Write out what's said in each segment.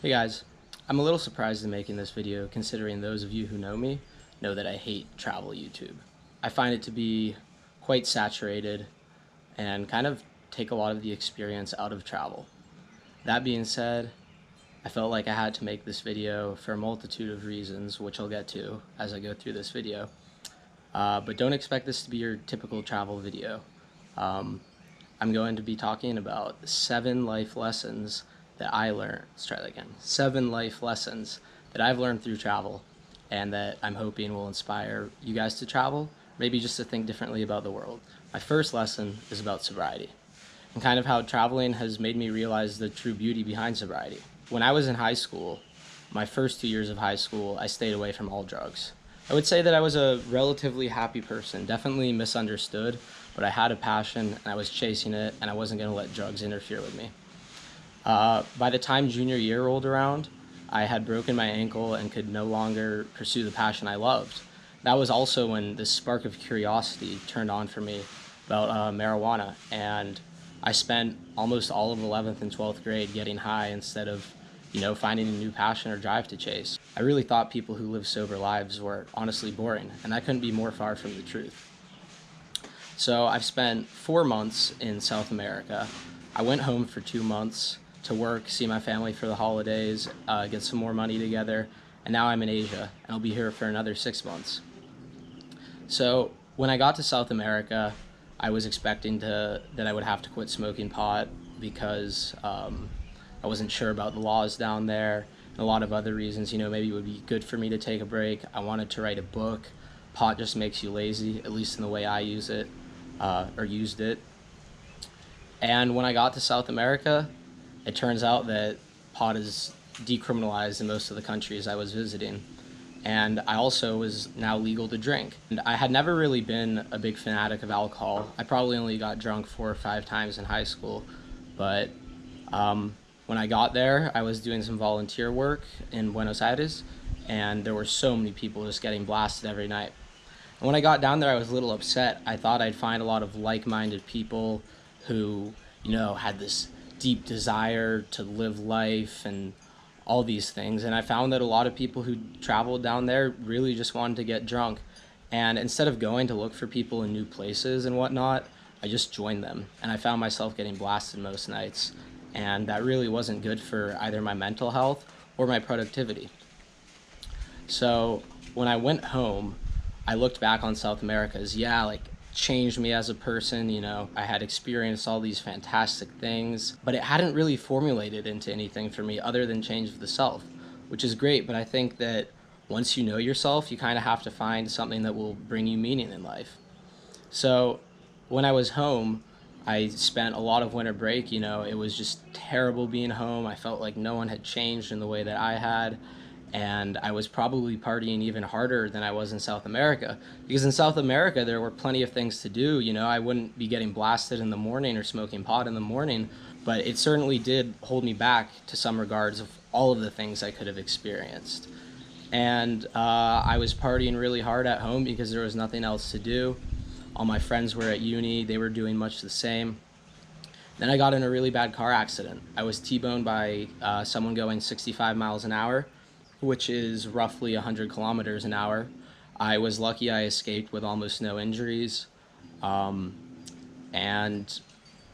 Hey guys, I'm a little surprised in making this video considering those of you who know me know that I hate travel YouTube. I find it to be quite saturated and kind of take a lot of the experience out of travel. That being said, I felt like I had to make this video for a multitude of reasons, which I'll get to as I go through this video. But don't expect this to be your typical travel video. I'm going to be talking about 7 life lessons that I learned. Let's try that again. 7 life lessons that I've learned through travel and that I'm hoping will inspire you guys to travel, maybe just to think differently about the world. My first lesson is about sobriety and kind of how traveling has made me realize the true beauty behind sobriety. When I was in high school, my first 2 years of high school, I stayed away from all drugs. I would say that I was a relatively happy person, definitely misunderstood, but I had a passion and I was chasing it and I wasn't going to let drugs interfere with me. By the time junior year rolled around, I had broken my ankle and could no longer pursue the passion I loved. That was also when this spark of curiosity turned on for me about marijuana, and I spent almost all of 11th and 12th grade getting high instead of finding a new passion or drive to chase. I really thought people who live sober lives were honestly boring, and that couldn't be more far from the truth. So I've spent 4 months in South America. I went home for 2 months to work, see my family for the holidays, get some more money together, and now I'm in Asia, and I'll be here for another 6 months. So when I got to South America, I was expecting that I would have to quit smoking pot because I wasn't sure about the laws down there and a lot of other reasons. Maybe it would be good for me to take a break. I wanted to write a book. Pot just makes you lazy, at least in the way I use it, or used it. And when I got to South America, it turns out that pot is decriminalized in most of the countries I was visiting. And I also was now legal to drink. And I had never really been a big fanatic of alcohol. I probably only got drunk 4 or 5 times in high school. But when I got there, I was doing some volunteer work in Buenos Aires, and there were so many people just getting blasted every night. And when I got down there, I was a little upset. I thought I'd find a lot of like-minded people who, had this deep desire to live life and all these things. And I found that a lot of people who traveled down there really just wanted to get drunk. And instead of going to look for people in new places and whatnot, I just joined them. And I found myself getting blasted most nights. And that really wasn't good for either my mental health or my productivity. So when I went home, I looked back on South America as, changed me as a person. I had experienced all these fantastic things, but it hadn't really formulated into anything for me other than change of the self, which is great. But I think that once you know yourself, you kind of have to find something that will bring you meaning in life. So when I was home, I spent a lot of winter break. It was just terrible being home. I felt like no one had changed in the way that I had. And I was probably partying even harder than I was in South America. Because in South America, there were plenty of things to do. I wouldn't be getting blasted in the morning or smoking pot in the morning, but it certainly did hold me back to some regards of all of the things I could have experienced. And I was partying really hard at home because there was nothing else to do. All my friends were at uni. They were doing much the same. Then I got in a really bad car accident. I was T-boned by someone going 65 miles an hour, which is roughly 100 kilometers an hour. I was lucky I escaped with almost no injuries. And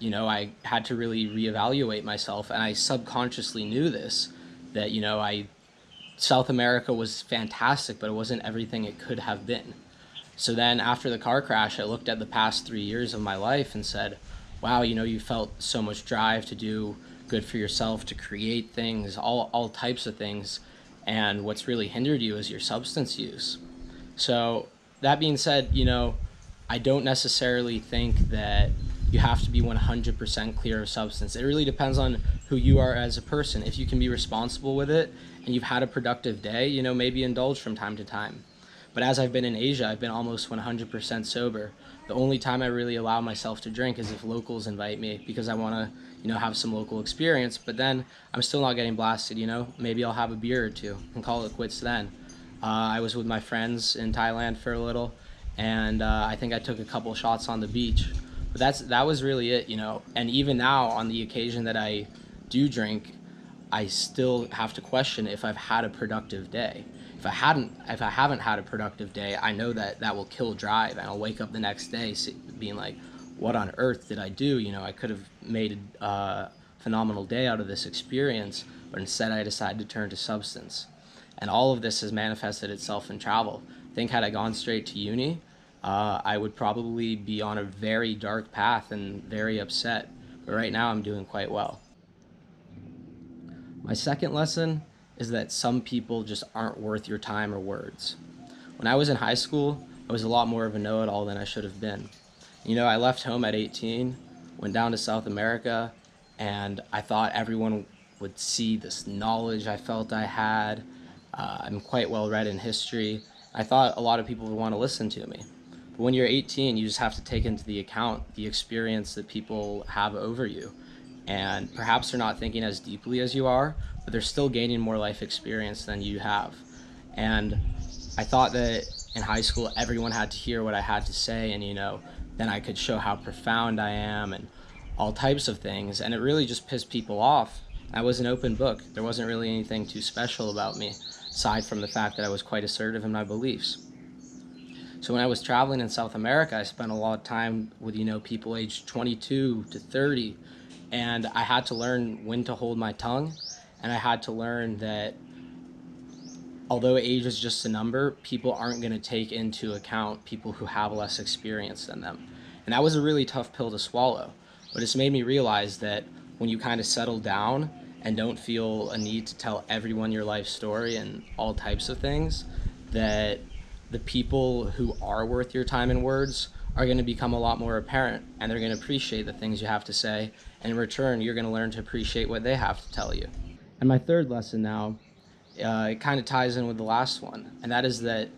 I had to really reevaluate myself, and I subconsciously knew this, that, South America was fantastic, but it wasn't everything it could have been. So then after the car crash, I looked at the past 3 years of my life and said, wow, you felt so much drive to do good for yourself, to create things, all types of things. And what's really hindered you is your substance use. So that being said, I don't necessarily think that you have to be 100% clear of substance. It really depends on who you are as a person. If you can be responsible with it and you've had a productive day, maybe indulge from time to time. But as I've been in Asia, I've been almost 100% sober. The only time I really allow myself to drink is if locals invite me because I want to, have some local experience. But then I'm still not getting blasted, Maybe I'll have a beer or two and call it quits then. I was with my friends in Thailand for a little, and I think I took a couple shots on the beach. But that was really it, And even now, on the occasion that I do drink, I still have to question if I've had a productive day. If I haven't had a productive day, I know that that will kill drive, and I'll wake up the next day being like, what on earth did I do? I could have made a phenomenal day out of this experience, but instead I decided to turn to substance. And all of this has manifested itself in travel. I think had I gone straight to uni, I would probably be on a very dark path and very upset. But right now I'm doing quite well. My second lesson is that some people just aren't worth your time or words. When I was in high school, I was a lot more of a know-it-all than I should have been. I left home at 18, went down to South America, and I thought everyone would see this knowledge I felt I had. I'm quite well read in history. I thought a lot of people would want to listen to me. But when you're 18, you just have to take into the account the experience that people have over you. And perhaps they're not thinking as deeply as you are, but they're still gaining more life experience than you have. And I thought that in high school, everyone had to hear what I had to say, and then I could show how profound I am and all types of things. And it really just pissed people off. I was an open book. There wasn't really anything too special about me, aside from the fact that I was quite assertive in my beliefs. So when I was traveling in South America, I spent a lot of time with, people aged 22 to 30, and I had to learn when to hold my tongue, and I had to learn that although age is just a number, people aren't going to take into account people who have less experience than them. And that was a really tough pill to swallow, but it's made me realize that when you kind of settle down and don't feel a need to tell everyone your life story and all types of things, that the people who are worth your time and words are going to become a lot more apparent, and they're going to appreciate the things you have to say, and in return you're going to learn to appreciate what they have to tell you. And my third lesson now, it kind of ties in with the last one, and that is that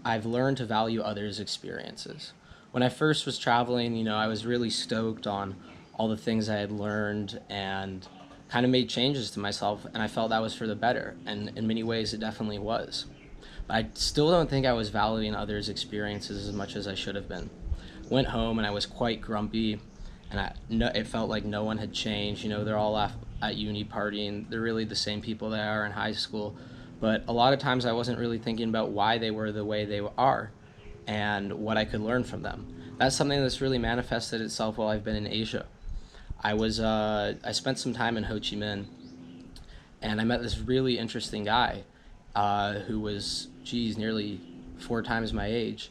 I've learned to value others' experiences. When I first was traveling, I was really stoked on all the things I had learned and kind of made changes to myself, and I felt that was for the better, and in many ways it definitely was. But I still don't think I was valuing others' experiences as much as I should have been. Went home and I was quite grumpy, and it felt like no one had changed. They're all at uni partying. They're really the same people they are in high school. But a lot of times I wasn't really thinking about why they were the way they are and what I could learn from them. That's something that's really manifested itself while I've been in Asia. I spent some time in Ho Chi Minh, and I met this really interesting guy who was, nearly 4 times my age,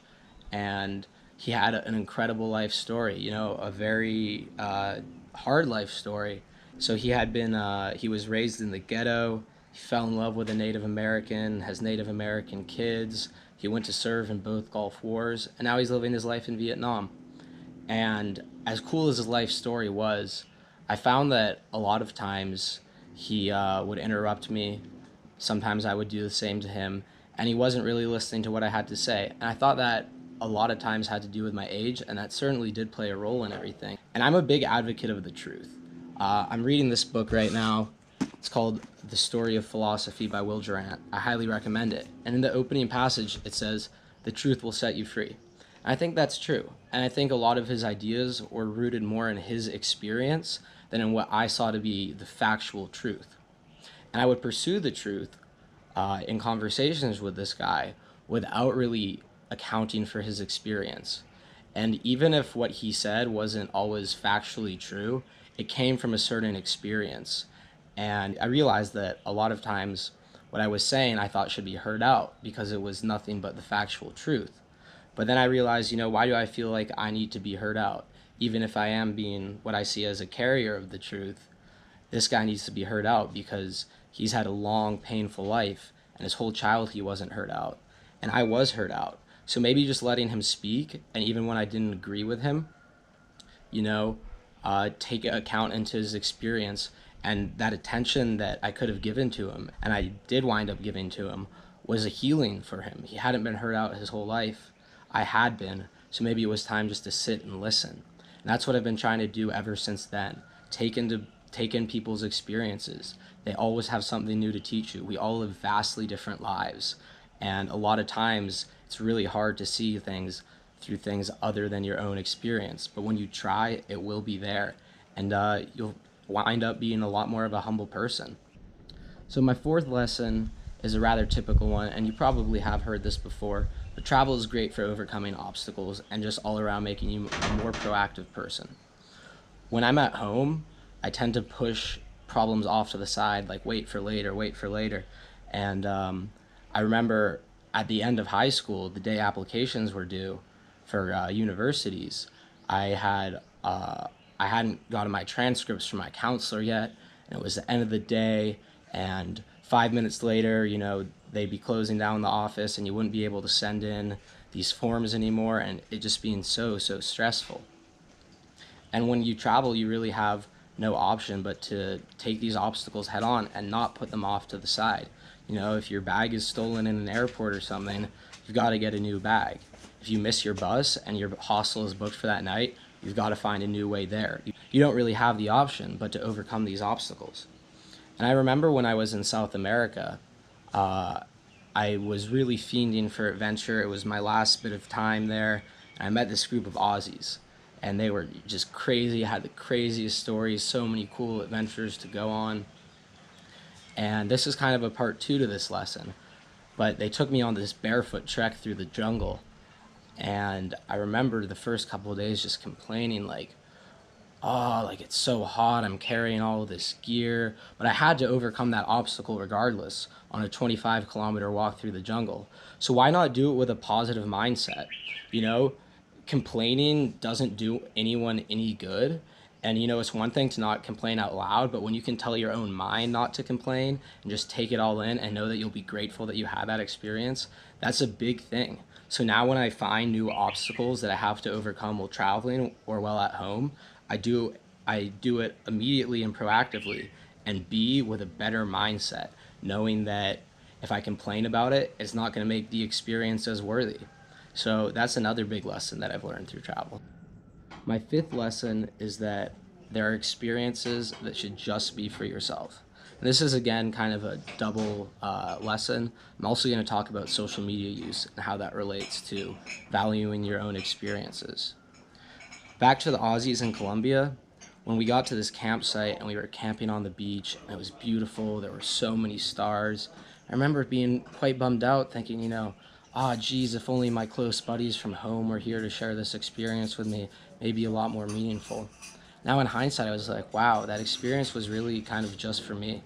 and he had an incredible life story, a very hard life story. So he was raised in the ghetto. He fell in love with a Native American, has Native American kids. He went to serve in both Gulf Wars, and now he's living his life in Vietnam. And as cool as his life story was, I found that a lot of times he would interrupt me. Sometimes I would do the same to him, and he wasn't really listening to what I had to say. And I thought that a lot of times had to do with my age, and that certainly did play a role in everything. And I'm a big advocate of the truth. I'm reading this book right now. It's called The Story of Philosophy by Will Durant. I highly recommend it. And in the opening passage, it says, "The truth will set you free." And I think that's true. And I think a lot of his ideas were rooted more in his experience than in what I saw to be the factual truth. And I would pursue the truth in conversations with this guy without really accounting for his experience. And even if what he said wasn't always factually true, it came from a certain experience. And I realized that a lot of times what I was saying I thought should be heard out because it was nothing but the factual truth. But then I realized, why do I feel like I need to be heard out? Even if I am being what I see as a carrier of the truth, this guy needs to be heard out because he's had a long, painful life, and his whole childhood he wasn't heard out. And I was heard out. So maybe just letting him speak, and even when I didn't agree with him, take account into his experience, and that attention that I could have given to him, and I did wind up giving to him, was a healing for him. He hadn't been heard out his whole life. I had been, so maybe it was time just to sit and listen. And that's what I've been trying to do ever since then. Take in people's experiences. They always have something new to teach you. We all live vastly different lives. And a lot of times, it's really hard to see things through things other than your own experience. But when you try, it will be there. And you'll wind up being a lot more of a humble person. So my fourth lesson is a rather typical one, and you probably have heard this before, but travel is great for overcoming obstacles and just all around making you a more proactive person. When I'm at home, I tend to push problems off to the side, like wait for later, wait for later. And I remember at the end of high school, the day applications were due for universities, I had I hadn't gotten my transcripts from my counselor yet, and it was the end of the day, and 5 minutes later, they'd be closing down the office, and you wouldn't be able to send in these forms anymore, and it just being so stressful. And when you travel, you really have no option but to take these obstacles head on and not put them off to the side. If your bag is stolen in an airport or something, you've got to get a new bag. If you miss your bus and your hostel is booked for that night, you've got to find a new way there. You don't really have the option but to overcome these obstacles. And I remember when I was in South America, I was really fiending for adventure. It was my last bit of time there, and I met this group of Aussies, and they were just crazy, had the craziest stories, so many cool adventures to go on. And this is kind of a part two to this lesson, but they took me on this barefoot trek through the jungle, and I remember the first couple of days just complaining like, oh, like it's so hot, I'm carrying all of this gear, but I had to overcome that obstacle regardless on a 25-kilometer walk through the jungle. So why not do it with a positive mindset? Complaining doesn't do anyone any good. And it's one thing to not complain out loud, but when you can tell your own mind not to complain and just take it all in and know that you'll be grateful that you had that experience, that's a big thing. So now when I find new obstacles that I have to overcome while traveling or while at home, I do it immediately and proactively, and B, with a better mindset, knowing that if I complain about it, it's not going to make the experience as worthy. So that's another big lesson that I've learned through travel. My fifth lesson is that there are experiences that should just be for yourself. And this is, again, kind of a double lesson. I'm also going to talk about social media use and how that relates to valuing your own experiences. Back to the Aussies in Colombia, when we got to this campsite and we were camping on the beach, and it was beautiful, there were so many stars, I remember being quite bummed out, thinking, geez, if only my close buddies from home were here to share this experience with me, maybe a lot more meaningful. Now in hindsight, I was like, wow, that experience was really kind of just for me.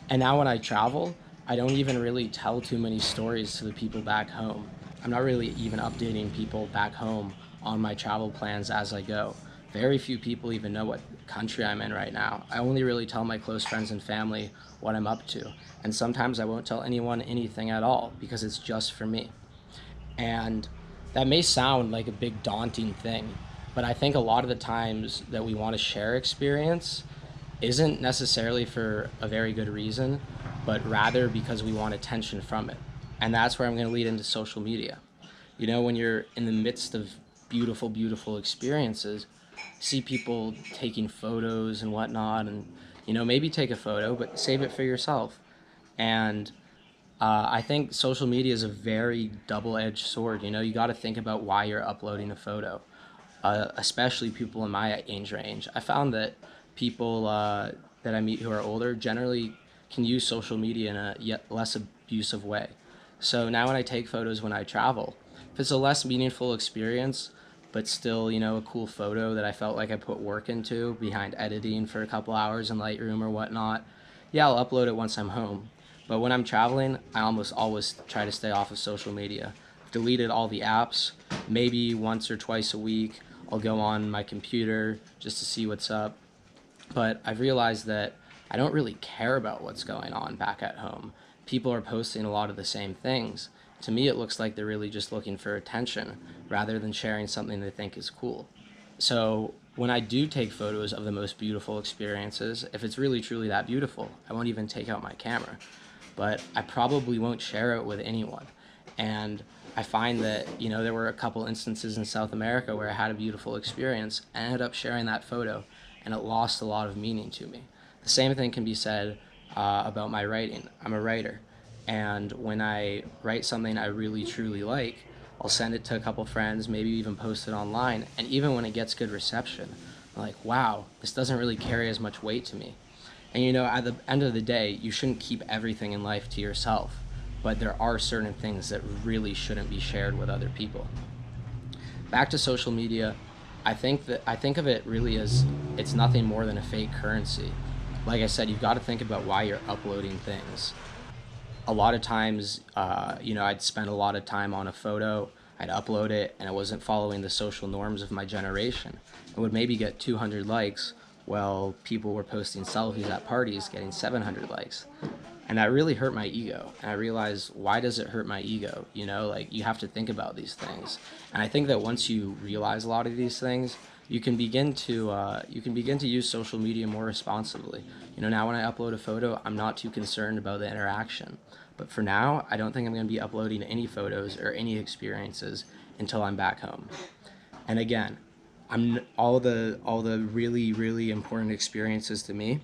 And now when I travel, I don't even really tell too many stories to the people back home. I'm not really even updating people back home on my travel plans as I go. Very few people even know what country I'm in right now. I only really tell my close friends and family what I'm up to. And sometimes I won't tell anyone anything at all because it's just for me. And that may sound like a big daunting thing, but I think a lot of the times that we want to share experience isn't necessarily for a very good reason, but rather because we want attention from it. And that's where I'm going to lead into social media. When you're in the midst of beautiful experiences, see people taking photos and whatnot, and maybe take a photo, but save it for yourself. And I think social media is a very double-edged sword. You got to think about why you're uploading a photo, especially people in my age range. I found that people that I meet who are older generally can use social media in a yet less abusive way. So now when I take photos when I travel, if it's a less meaningful experience, but still, a cool photo that I felt like I put work into behind editing for a couple hours in Lightroom or whatnot, yeah, I'll upload it once I'm home. But when I'm traveling, I almost always try to stay off of social media. I've deleted all the apps. Maybe once or twice a week, I'll go on my computer just to see what's up. But I've realized that I don't really care about what's going on back at home. People are posting a lot of the same things. To me, it looks like they're really just looking for attention rather than sharing something they think is cool. So when I do take photos of the most beautiful experiences, if it's really truly that beautiful, I won't even take out my camera. But I probably won't share it with anyone. And I find that, there were a couple instances in South America where I had a beautiful experience, and ended up sharing that photo, and it lost a lot of meaning to me. The same thing can be said about my writing. I'm a writer. And when I write something I really truly like, I'll send it to a couple friends, maybe even post it online. And even when it gets good reception, I'm like, wow, this doesn't really carry as much weight to me. And at the end of the day, you shouldn't keep everything in life to yourself, but there are certain things that really shouldn't be shared with other people. Back to social media, I think of it really as it's nothing more than a fake currency. Like I said, you've got to think about why you're uploading things. A lot of times, I'd spend a lot of time on a photo, I'd upload it, and I wasn't following the social norms of my generation. I would maybe get 200 likes, while people were posting selfies at parties getting 700 likes. And that really hurt my ego. And I realized, why does it hurt my ego? Like, you have to think about these things. And I think that once you realize a lot of these things, you can begin to use social media more responsibly. Now when I upload a photo, I'm not too concerned about the interaction. But for now, I don't think I'm going to be uploading any photos or any experiences until I'm back home. And again, all the really, really important experiences to me,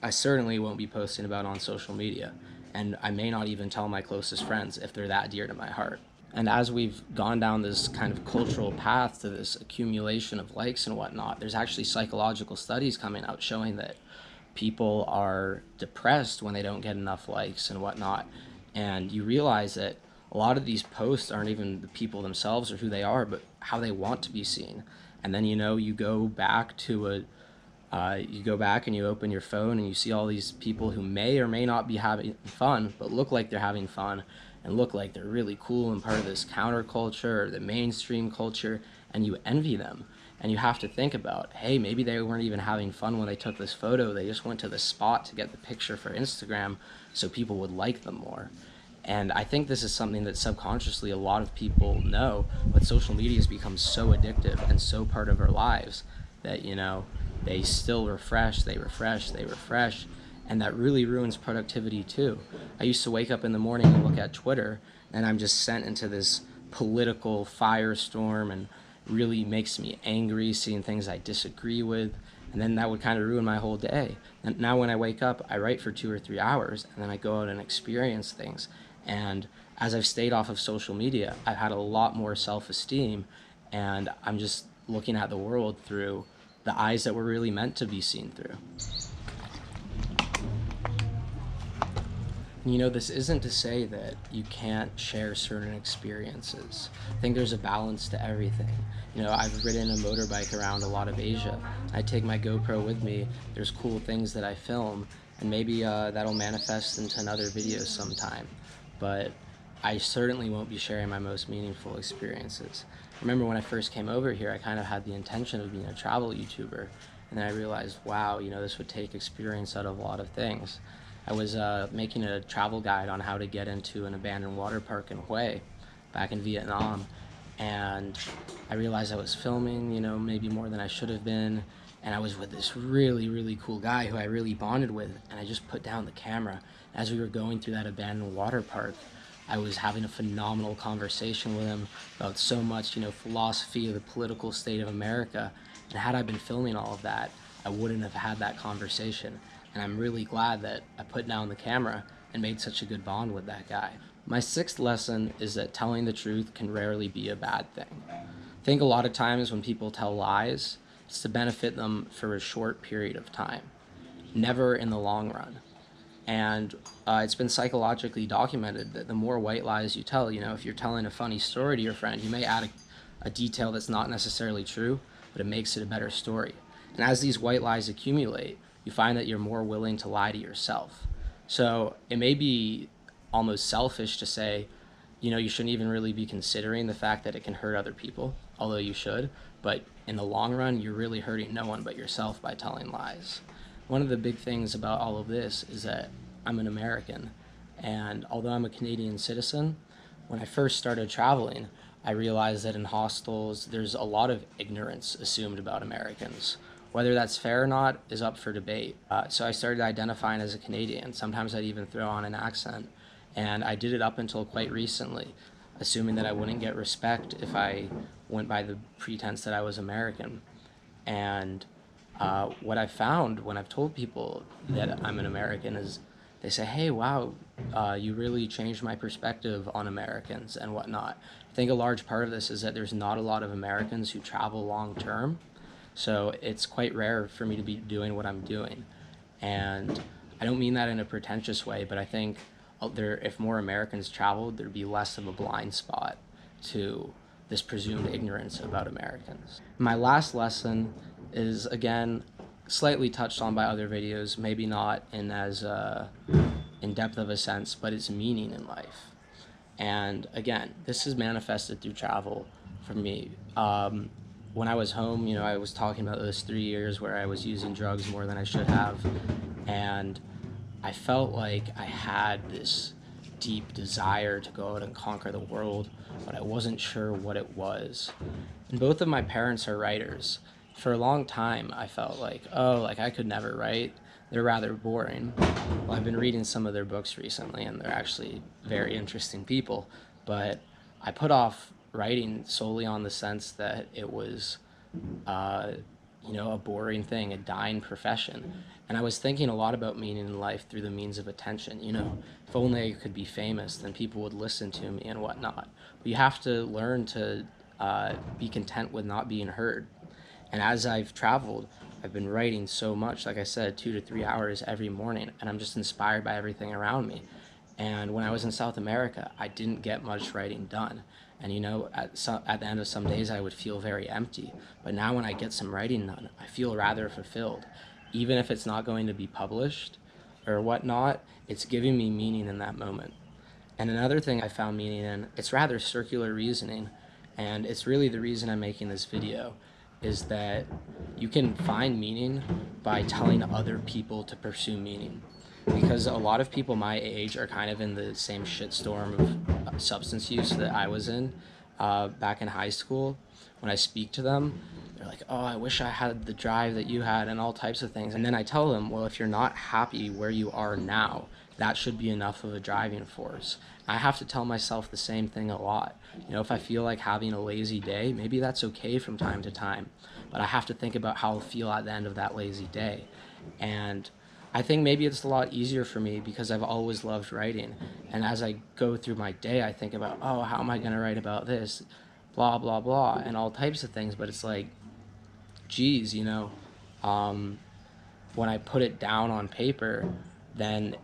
I certainly won't be posting about on social media, and I may not even tell my closest friends if they're that dear to my heart. And as we've gone down this kind of cultural path to this accumulation of likes and whatnot, there's actually psychological studies coming out showing that people are depressed when they don't get enough likes and whatnot. And you realize that a lot of these posts aren't even the people themselves or who they are, but how they want to be seen. And then you go back to you go back and you open your phone and you see all these people who may or may not be having fun, but look like they're having fun and look like they're really cool and part of this counterculture or the mainstream culture, and you envy them. And you have to think about, hey, maybe they weren't even having fun when they took this photo. They just went to the spot to get the picture for Instagram so people would like them more. And I think this is something that subconsciously a lot of people know, but social media has become so addictive and so part of our lives that, they still refresh, and that really ruins productivity too. I used to wake up in the morning and look at Twitter, and I'm just sent into this political firestorm, and really makes me angry seeing things I disagree with, and then that would kind of ruin my whole day. And now when I wake up, I write for 2 or 3 hours, and then I go out and experience things. And as I've stayed off of social media, I've had a lot more self-esteem, and I'm just looking at the world through the eyes that were really meant to be seen through. This isn't to say that you can't share certain experiences. I think there's a balance to everything. I've ridden a motorbike around a lot of Asia. I take my GoPro with me. There's cool things that I film, and maybe that'll manifest into another video sometime. But I certainly won't be sharing my most meaningful experiences. I remember when I first came over here, I kind of had the intention of being a travel YouTuber, and then I realized, wow, this would take experience out of a lot of things. I was making a travel guide on how to get into an abandoned water park in Hue, back in Vietnam, and I realized I was filming, maybe more than I should have been, and I was with this really, really cool guy who I really bonded with, and I just put down the camera. As we were going through that abandoned water park, I was having a phenomenal conversation with him about so much, philosophy of the political state of America, and had I been filming all of that, I wouldn't have had that conversation. And I'm really glad that I put down the camera and made such a good bond with that guy. My sixth lesson is that telling the truth can rarely be a bad thing. I think a lot of times when people tell lies, it's to benefit them for a short period of time, never in the long run. And it's been psychologically documented that the more white lies you tell, if you're telling a funny story to your friend, you may add a detail that's not necessarily true, but it makes it a better story. And as these white lies accumulate, you find that you're more willing to lie to yourself. So it may be almost selfish to say, you shouldn't even really be considering the fact that it can hurt other people, although you should, but in the long run, you're really hurting no one but yourself by telling lies. One of the big things about all of this is that I'm an American, and although I'm a Canadian citizen, when I first started traveling, I realized that in hostels, there's a lot of ignorance assumed about Americans. Whether that's fair or not is up for debate. So I started identifying as a Canadian. Sometimes I'd even throw on an accent. And I did it up until quite recently, assuming that I wouldn't get respect if I went by the pretense that I was American. And what I found when I've told people that I'm an American is they say, hey, wow, you really changed my perspective on Americans and whatnot. I think a large part of this is that there's not a lot of Americans who travel long term. So it's quite rare for me to be doing what I'm doing. And I don't mean that in a pretentious way, but I think if more Americans traveled, there'd be less of a blind spot to this presumed ignorance about Americans. My last lesson is, again, slightly touched on by other videos, maybe not in as in depth of a sense, but it's meaning in life. And again, this is manifested through travel for me. When I was home, I was talking about those 3 years where I was using drugs more than I should have. And I felt like I had this deep desire to go out and conquer the world, but I wasn't sure what it was. And both of my parents are writers. For a long time, I felt like, I could never write. They're rather boring. Well, I've been reading some of their books recently, and they're actually very interesting people. But I put off writing solely on the sense that it was, a boring thing, a dying profession. And I was thinking a lot about meaning in life through the means of attention. If only I could be famous, then people would listen to me and whatnot. But you have to learn to be content with not being heard. And as I've traveled, I've been writing so much, like I said, 2 to 3 hours every morning, and I'm just inspired by everything around me. And when I was in South America, I didn't get much writing done. And at the end of some days, I would feel very empty. But now when I get some writing done, I feel rather fulfilled. Even if it's not going to be published or whatnot, it's giving me meaning in that moment. And another thing I found meaning in, it's rather circular reasoning, and it's really the reason I'm making this video, is that you can find meaning by telling other people to pursue meaning. Because a lot of people my age are kind of in the same shitstorm of substance use that I was in back in high school. When I speak to them, they're like, oh, I wish I had the drive that you had and all types of things. And then I tell them, well, if you're not happy where you are now, that should be enough of a driving force. I have to tell myself the same thing a lot. If I feel like having a lazy day, maybe that's okay from time to time, but I have to think about how I'll feel at the end of that lazy day. And I think maybe it's a lot easier for me because I've always loved writing. And as I go through my day, I think about, oh, how am I going to write about this? Blah, blah, blah, and all types of things. But it's like, geez, when I put it down on paper, then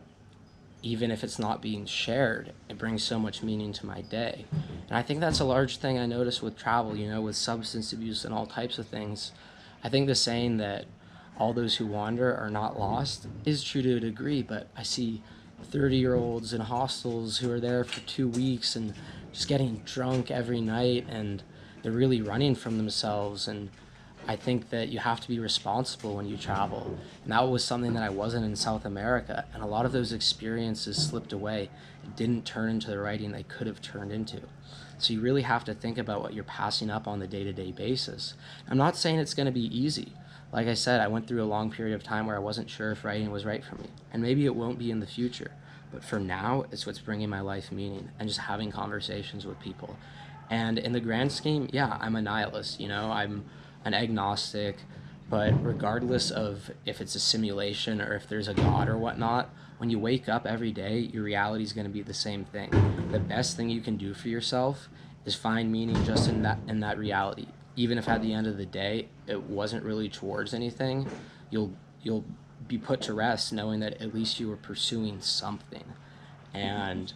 even if it's not being shared, it brings so much meaning to my day. And I think that's a large thing I notice with travel, with substance abuse and all types of things. I think the saying that all those who wander are not lost is true to a degree, but I see 30-year-olds in hostels who are there for 2 weeks and just getting drunk every night, and they're really running from themselves. And I think that you have to be responsible when you travel. And that was something that I wasn't in South America. And a lot of those experiences slipped away and didn't turn into the writing they could have turned into. So you really have to think about what you're passing up on the day-to-day basis. I'm not saying it's going to be easy. Like I said, I went through a long period of time where I wasn't sure if writing was right for me. And maybe it won't be in the future. But for now, it's what's bringing my life meaning and just having conversations with people. And in the grand scheme, yeah, I'm a nihilist. I'm an agnostic, but regardless of if it's a simulation or if there's a God or whatnot, when you wake up every day, your reality is going to be the same thing. The best thing you can do for yourself is find meaning just in that reality. Even if at the end of the day it wasn't really towards anything, you'll be put to rest knowing that at least you were pursuing something. And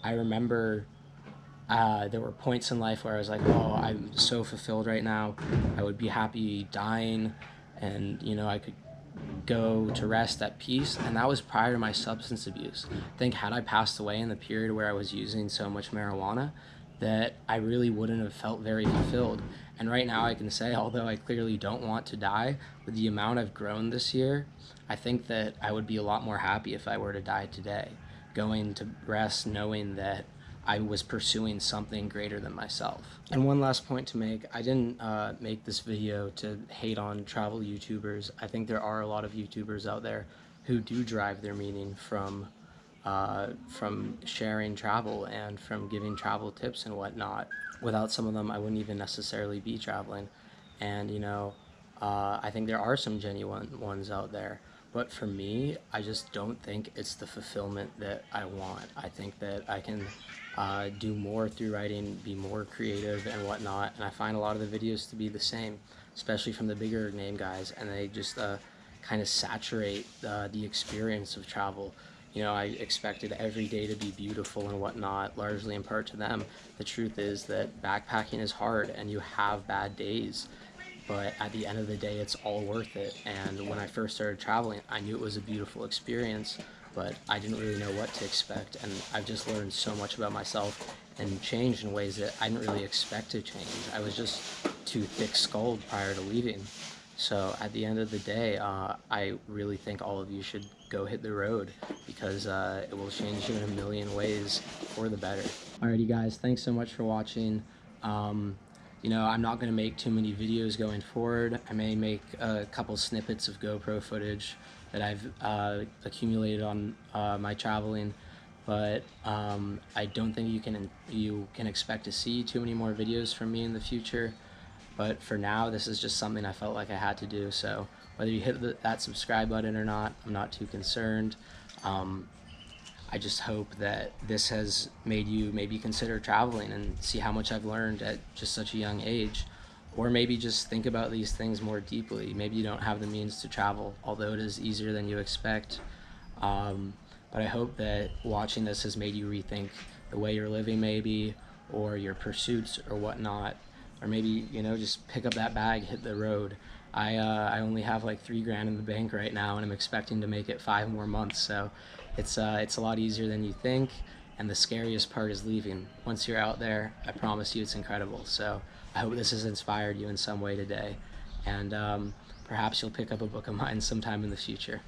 I remember there were points in life where I was like, oh, I'm so fulfilled right now. I would be happy dying, and I could go to rest at peace. And that was prior to my substance abuse. I think had I passed away in the period where I was using so much marijuana, that I really wouldn't have felt very fulfilled. And right now I can say, although I clearly don't want to die, with the amount I've grown this year, I think that I would be a lot more happy if I were to die today, going to rest knowing that I was pursuing something greater than myself. And one last point to make, I didn't make this video to hate on travel YouTubers. I think there are a lot of YouTubers out there who do derive their meaning from sharing travel and from giving travel tips and whatnot. Without some of them, I wouldn't even necessarily be traveling. And I think there are some genuine ones out there. But for me, I just don't think it's the fulfillment that I want. I think that I can do more through writing, be more creative and whatnot. And I find a lot of the videos to be the same, especially from the bigger name guys. And they just kind of saturate the experience of travel. You know, I expected every day to be beautiful and whatnot, largely in part to them. The truth is that backpacking is hard and you have bad days, but at the end of the day, it's all worth it. And when I first started traveling, I knew it was a beautiful experience, but I didn't really know what to expect. And I've just learned so much about myself and changed in ways that I didn't really expect to change. I was just too thick-skulled prior to leaving. So at the end of the day, I really think all of you should go hit the road, because it will change you in a million ways for the better. Alrighty guys, thanks so much for watching. You know, I'm not going to make too many videos going forward. I may make a couple snippets of GoPro footage that I've accumulated on my traveling, but I don't think you can expect to see too many more videos from me in the future. But for now, this is just something I felt like I had to do. So whether you hit that subscribe button or not, I'm not too concerned. I just hope that this has made you maybe consider traveling and see how much I've learned at just such a young age. Or maybe just think about these things more deeply. Maybe you don't have the means to travel, although it is easier than you expect. But I hope that watching this has made you rethink the way you're living maybe, or your pursuits or whatnot. Or maybe, you know, just pick up that bag, hit the road. I only have like $3 grand in the bank right now, and I'm expecting to make it 5 more months. So it's a lot easier than you think. And the scariest part is leaving. Once you're out there, I promise you it's incredible. So I hope this has inspired you in some way today. And perhaps you'll pick up a book of mine sometime in the future.